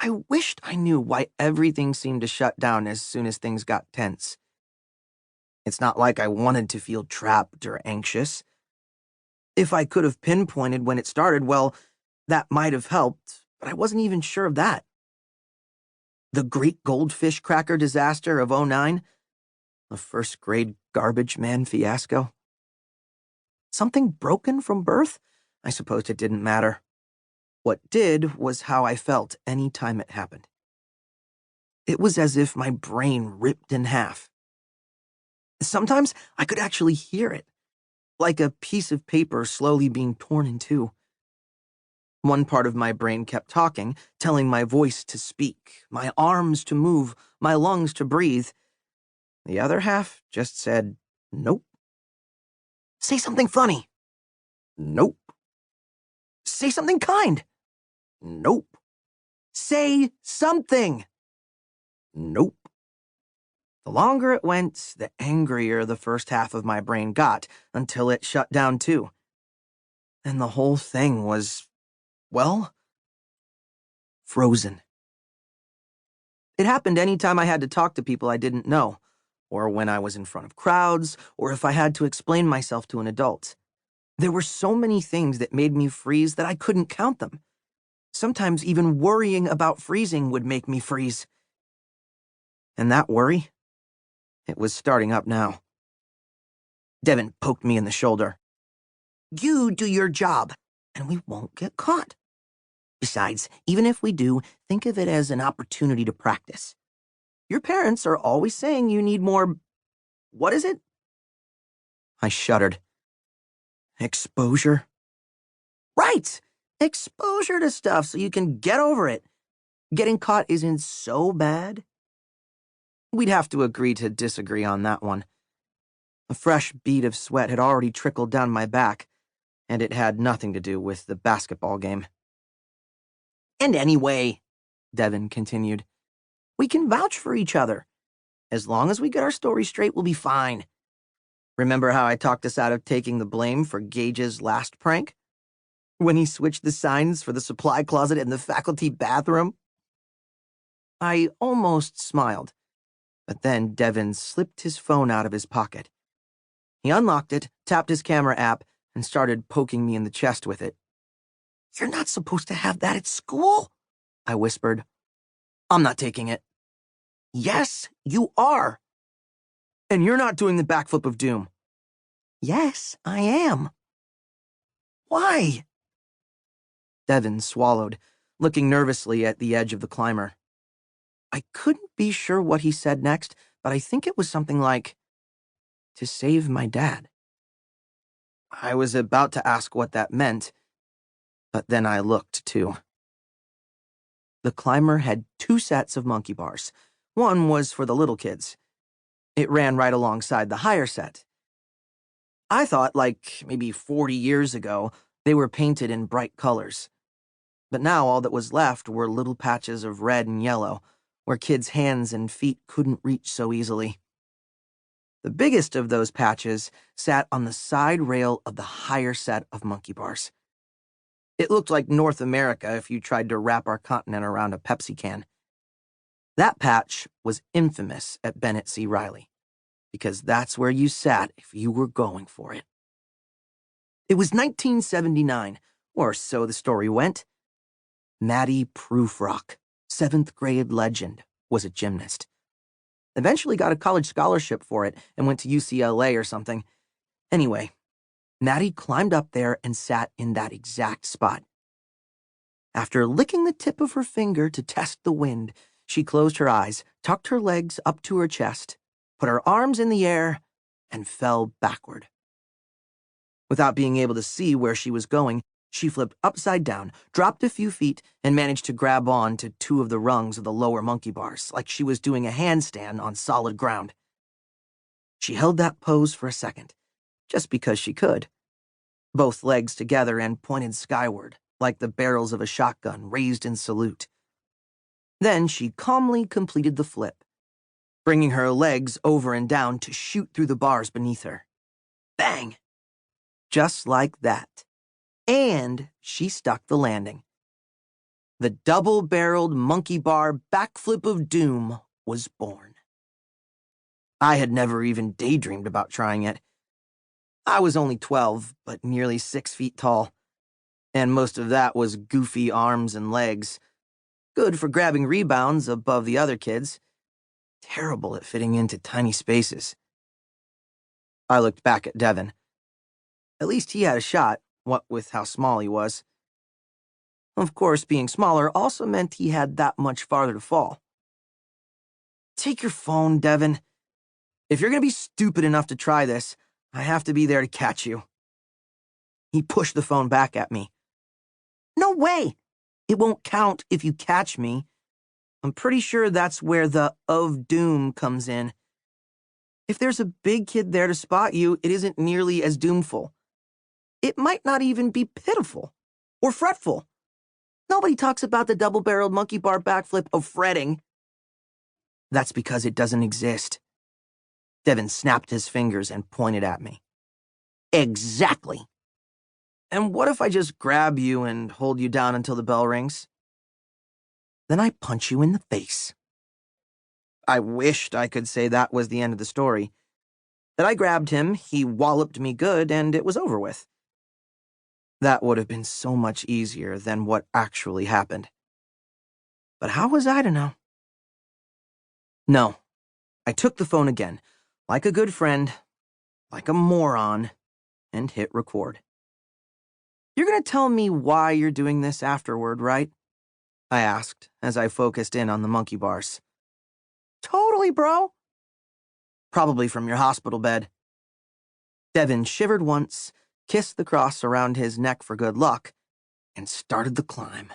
I wished I knew why everything seemed to shut down as soon as things got tense. It's not like I wanted to feel trapped or anxious. If I could have pinpointed when it started, well, that might have helped, but I wasn't even sure of that. The Greek goldfish cracker disaster of '09? The first-grade garbage man fiasco? Something broken from birth? I suppose it didn't matter. What did was how I felt any time it happened. It was as if my brain ripped in half. Sometimes I could actually hear it, like a piece of paper slowly being torn in two. One part of my brain kept talking, telling my voice to speak, my arms to move, my lungs to breathe. The other half just said, nope. Say something funny. Nope. Say something kind. Nope. Say something. Nope. The longer it went, the angrier the first half of my brain got, until it shut down too. And the whole thing was, well, frozen. It happened any time I had to talk to people I didn't know, or when I was in front of crowds, or if I had to explain myself to an adult. There were so many things that made me freeze that I couldn't count them. Sometimes even worrying about freezing would make me freeze. And that worry, it was starting up now. Devin poked me in the shoulder. You do your job, and we won't get caught. Besides, even if we do, think of it as an opportunity to practice. Your parents are always saying you need more... What is it? I shuddered. Exposure? Right! Exposure to stuff so you can get over it. Getting caught isn't so bad. We'd have to agree to disagree on that one. A fresh bead of sweat had already trickled down my back, and it had nothing to do with the basketball game. And anyway, Devin continued, we can vouch for each other. As long as we get our story straight, we'll be fine. Remember how I talked us out of taking the blame for Gage's last prank? When he switched the signs for the supply closet in the faculty bathroom? I almost smiled, but then Devin slipped his phone out of his pocket. He unlocked it, tapped his camera app, and started poking me in the chest with it. You're not supposed to have that at school, I whispered. I'm not taking it. Yes, you are. And you're not doing the backflip of doom. Yes, I am. Why? Devin swallowed, looking nervously at the edge of the climber. I couldn't be sure what he said next, but I think it was something like, to save my dad. I was about to ask what that meant, but then I looked too. The climber had 2 sets of monkey bars. One was for the little kids. It ran right alongside the higher set. I thought, like maybe 40 years ago, they were painted in bright colors. But now all that was left were little patches of red and yellow, where kids' hands and feet couldn't reach so easily. The biggest of those patches sat on the side rail of the higher set of monkey bars. It looked like North America if you tried to wrap our continent around a Pepsi can. That patch was infamous at Bennett C. Riley, because that's where you sat if you were going for it. It was 1979, or so the story went. Maddie Prufrock, 7th grade legend, was a gymnast. Eventually got a college scholarship for it and went to UCLA or something. Anyway, Maddie climbed up there and sat in that exact spot. After licking the tip of her finger to test the wind, she closed her eyes, tucked her legs up to her chest, put her arms in the air, and fell backward. Without being able to see where she was going, she flipped upside down, dropped a few feet, and managed to grab on to 2 of the rungs of the lower monkey bars, like she was doing a handstand on solid ground. She held that pose for a second, just because she could. Both legs together and pointed skyward, like the barrels of a shotgun raised in salute. Then she calmly completed the flip, bringing her legs over and down to shoot through the bars beneath her. Bang! Just like that. And she stuck the landing. The double-barreled monkey bar backflip of doom was born. I had never even daydreamed about trying it. I was only 12, but nearly 6 feet tall, and most of that was goofy arms and legs, good for grabbing rebounds above the other kids, terrible at fitting into tiny spaces. I looked back at Devin. At least he had a shot, what with how small he was. Of course, being smaller also meant he had that much farther to fall. Take your phone, Devin. If you're going to be stupid enough to try this, I have to be there to catch you. He pushed the phone back at me. No way! It won't count if you catch me. I'm pretty sure that's where the of doom comes in. If there's a big kid there to spot you, it isn't nearly as doomful. It might not even be pitiful or fretful. Nobody talks about the double-barreled monkey bar backflip of fretting. That's because it doesn't exist. Devin snapped his fingers and pointed at me. Exactly. And what if I just grab you and hold you down until the bell rings? Then I punch you in the face. I wished I could say that was the end of the story. That I grabbed him, he walloped me good, and it was over with. That would have been so much easier than what actually happened. But how was I to know? No. I took the phone again, like a good friend, like a moron, and hit record. You're going to tell me why you're doing this afterward, right? I asked as I focused in on the monkey bars. Totally, bro. Probably from your hospital bed. Devin shivered once, kissed the cross around his neck for good luck, and started the climb.